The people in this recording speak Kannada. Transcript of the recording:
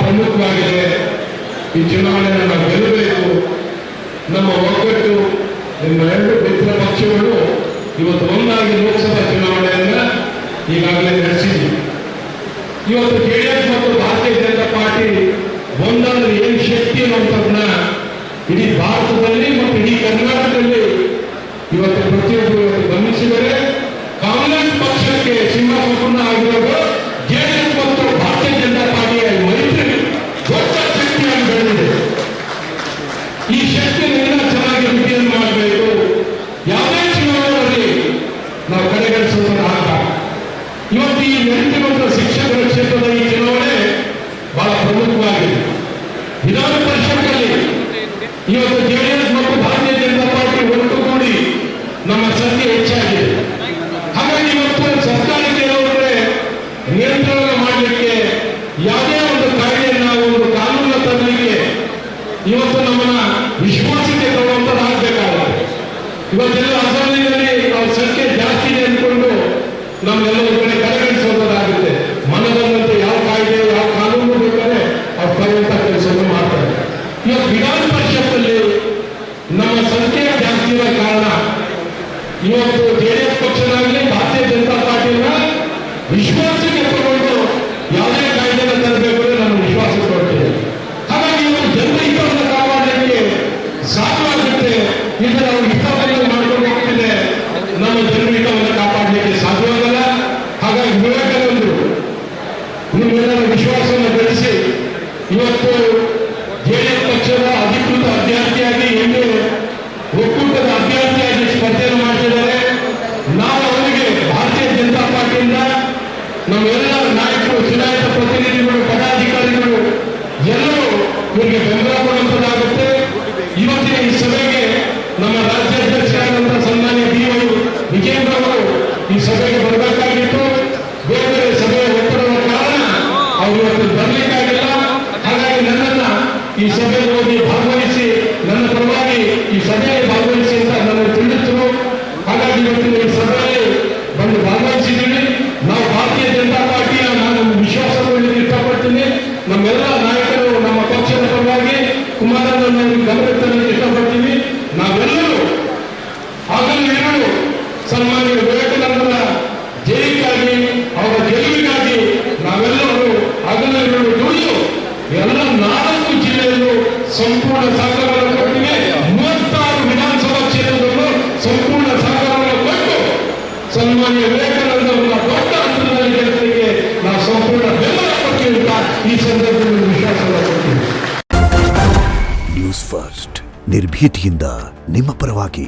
ಪ್ರಮುಖವಾಗಿದೆ. ಈ ಚುನಾವಣೆಯನ್ನು ನಾವು ಗೆಲ್ಲಬೇಕು. ನಮ್ಮ ಒಗ್ಗಟ್ಟು, ನಿಮ್ಮ ಎರಡು ಮಿತ್ರ ಪಕ್ಷಗಳು ಇವತ್ತು ಒಂದಾಗಿ ಲೋಕಸಭಾ ಚುನಾವಣೆಯನ್ನ ಈಗಾಗಲೇ ನಡೆಸಿದ್ವಿ. ಇವತ್ತು ಜೆಡಿಎಸ್ ಮತ್ತು ಭಾರತೀಯ ಜನತಾ ಪಾರ್ಟಿ ಒಂದಾದ್ರೆ ಏನು ಶಕ್ತಿ ಅನ್ನುವಂಥದ್ದನ್ನ ಇಡೀ ಭಾರತದಲ್ಲಿ ಮತ್ತು ಇಡೀ ಕರ್ನಾಟಕದಲ್ಲಿ ಇವತ್ತು ಪ್ರತಿಯೊಬ್ಬರು ಇವತ್ತು ಗಮನಿಸಿದರೆ ಕಾಂಗ್ರೆಸ್ ಪಕ್ಷಕ್ಕೆ ಸಿಂಹಾಸನ ಆಗಿರೋದು ಜೆಡಿಎಸ್ ಮತ್ತು ಭಾರತೀಯ ಜನತಾ ಪಾರ್ಟಿಯ ಮೈತ್ರಿ ದೊಡ್ಡ ಶಕ್ತಿಯಾಗಿ ಬೆಳೆದಿದೆ. ಈ ಶಕ್ತಿಯನ್ನೆಲ್ಲ ಚೆನ್ನಾಗಿ ವೃದ್ಧಿಯನ್ನು ಮಾಡಬೇಕು. ಯಾವುದೇ ಚುನಾವಣೆಯಲ್ಲಿ ನಾವು ಕಡೆಗಣಿಸುವುದನ್ನು ಆಗ ಇವತ್ತು ಈ ನೆನಪಿನ ಶಿಕ್ಷಕರ ಕ್ಷೇತ್ರದ ಈ ಚುನಾವಣೆ ಬಹಳ ಪ್ರಮುಖವಾಗಿದೆ. ವಿಧಾನ ಪರಿಷತ್ನಲ್ಲಿ ಇವತ್ತು ಜೆಡಿಎಸ್ ಮತ್ತು ಭಾರತೀಯ ಜನತಾ ಪಾರ್ಟಿ ಒಟ್ಟುಗೂಡಿ ನಮ್ಮ ಸಂಖ್ಯೆ ಹೆಚ್ಚಾಗಿದೆ. ಹಾಗಾಗಿ ಇವತ್ತು ಸರ್ಕಾರಕ್ಕೆ ನಿಯಂತ್ರಣ ಮಾಡಲಿಕ್ಕೆ ಯಾವುದೇ ಒಂದು ಕಾಯ್ದೆಯನ್ನು ಒಂದು ಕಾನೂನು ತರಲಿಕ್ಕೆ ಇವತ್ತು ನಮ್ಮನ್ನ ವಿಶ್ವಾಸಕ್ಕೆ ತಗೊಳ್ಳುವಂಥದ್ದಾಗಬೇಕಾಗುತ್ತೆ. ಇವತ್ತೆಲ್ಲ ಅಸೆಂಬ್ಲಿನಲ್ಲಿ ಅವ್ರ ಸಂಖ್ಯೆ ಜಾಸ್ತಿ ಇದೆ ಅಂದ್ಕೊಂಡು ನಮ್ಮೆಲ್ಲರ ಕಡೆ ಕಡೆಗಣಿಸುವಂಥದ್ದಾಗುತ್ತೆ. ಮನದಂತೆ ಯಾವ ಕಾಯ್ದೆ ಯಾವ ಕಾನೂನು ಬೇಕಾದ್ರೆ ಅವ್ರು ತರುವಂಥ ಕೆಲಸವನ್ನು ಮಾಡ್ತಾರೆ. ಇವತ್ತು ವಿಧಾನ ಪರಿಷತ್ತಲ್ಲಿ ನಮ್ಮ ಸಂಖ್ಯೆ ಜಾಸ್ತಿ ಇರೋ ಕಾರಣ ಇವತ್ತು ಜೆಡಿಎಸ್ ಪಕ್ಷದಾಗಲಿ ಭಾರತೀಯ ಜನತಾ ಪಾರ್ಟಿಯನ್ನ ವಿಶ್ವಾಸಕ್ಕೆ ತಗೊಂಡು ಯಾವುದೇ ಕಾಯ್ದೆಯನ್ನು ತರಬೇಕು ಅಂದ್ರೆ ನಮ್ಮ ವಿಶ್ವಾಸ ಕೊಡ್ತೇವೆ. ಹಾಗಾಗಿ ಇವತ್ತು ಜನಹಿತವನ್ನು ಕಾಪಾಡಲಿಕ್ಕೆ ಸಾಧ್ಯವಾಗುತ್ತೆ. ಇದರ ನಾವು ಹಿತವನ್ನು ಮಾಡ್ಕೊಂಡು ಹೋಗ್ತಿದೆ, ನಮ್ಮ ಜನಹಿತವನ್ನು ಕಾಪಾಡಲಿಕ್ಕೆ ಸಾಧ್ಯವಾಗಲ್ಲ. ಹಾಗಾಗಿ ವಿವೇಕಾನಂದರು ನಿಮ್ಮೆಲ್ಲರ ವಿಶ್ವಾಸವನ್ನು ಗಳಿಸಿ ಇವತ್ತು ಜೆಡಿಎಸ್ ಪಕ್ಷದ ಅಧಿಕೃತ ಅಭ್ಯರ್ಥಿಯಾಗಿ ಎಣ್ಣೆ ಒಕ್ಕೂಟದ ಅಭ್ಯರ್ಥಿಯಾಗಿ ಸ್ಪರ್ಧೆಯನ್ನು ಮಾಡ್ತಿದ್ದಾರೆ. ನಾವು ಅವರಿಗೆ ಭಾರತೀಯ ಜನತಾ ಪಾರ್ಟಿಯಿಂದ ನಮ್ಮೆಲ್ಲ ನಾಯಕರು, ಚುನಾಯಿತ ಪ್ರತಿನಿಧಿಗಳು, ಪದಾಧಿಕಾರಿಗಳು ಎಲ್ಲರೂ ಇವರಿಗೆ ಬೆಂಬಲ ಕೊಡುವಂಥದ್ದಾಗುತ್ತೆ. ಇವತ್ತಿನ ಈ ಸಭೆಗೆ ನಮ್ಮ ರಾಜ್ಯಾಧ್ಯಕ್ಷರಾದಂತಹ ಸನ್ಮಾನ್ಯ ಬಿ.ವೈ. ವಿಜೇಂದ್ರ ಅವರು ಈ ಸಭೆಗೆ ಬರಬೇಕಾಗಿತ್ತು. ಬೇರೆ ಸಭೆಯ ಒತ್ತಡದ ಕಾರಣ ಅವರು ಇವತ್ತು ಬರಲಿಕ್ಕಾಗಿಲ್ಲ. ಹಾಗಾಗಿ ನನ್ನನ್ನ ಈ ಸಭೆಗೆ ಹೋಗಿ ಭಾಗವಹಿಸಿ ನನ್ನ ಪರವಾಗಿ ಈ ಸಭೆಯಲ್ಲಿ ಭಾಗವಹಿಸಿ ಅಂತ ನನಗೆ ತಿಳಿಸಿದರು. ಹಾಗಾಗಿ ಇವತ್ತಿನ ಈ ಸಭೆಯಲ್ಲಿ ಬಂದು ಭಾಗವಹಿಸಿದ್ದೀವಿ. ನಾವು ಭಾರತೀಯ ಜನತಾ ಪಾರ್ಟಿಯ ನಾನು ವಿಶ್ವಾಸವನ್ನು ಇಷ್ಟಪಡ್ತೀನಿ. ನಮ್ಮೆಲ್ಲ ನಾಯಕರು ನಮ್ಮ ಪಕ್ಷದ ಪರವಾಗಿ ಕುಮಾರಣ್ಣನವರಿಗೆ ಗಮನ ತರಲು ಇಷ್ಟಪಡ್ತೀವಿ. ನಾವೆಲ್ಲರೂ ಹಗಲು ಸನ್ಮಾನ್ಯ ವಿವೇಕಾನಂದರ ಜಯಕ್ಕಾಗಿ ಅವರ ಗೆಲುವಿಗಾಗಿ ನಾವೆಲ್ಲರೂ ಹಗಲು ದುಡಿದು ಎಲ್ಲ 4 ಜಿಲ್ಲೆಯಲ್ಲೂ ಸಂಪೂರ್ಣ ಸಹಕಾರವನ್ನು ಕೊಟ್ಟಿವೆ. 36 ವಿಧಾನಸಭಾ ಕ್ಷೇತ್ರದಲ್ಲೂ ಸಂಪೂರ್ಣ ಸಹಕಾರವನ್ನು ಕೊಟ್ಟು ಸನ್ಮಾನ್ಯ ವಿವೇಕಾನಂದರನ್ನ ದೊಡ್ಡ ಹಂತದಲ್ಲಿ ಗೆಲ್ಲಲಿಕ್ಕೆ ನಾವು ಸಂಪೂರ್ಣ ಬೆಂಬಲ ಕೊಡ್ತೀವಿ ಅಂತ ಈ ಸಂದರ್ಭದಲ್ಲಿ ವಿಶ್ವಾಸವನ್ನು ಕೊಡ್ತೀವಿ. ನ್ಯೂಸ್ ಫಸ್ಟ್ ನಿರ್ಭೀತಿಯಿಂದ ನಿಮ್ಮ ಪರವಾಗಿ.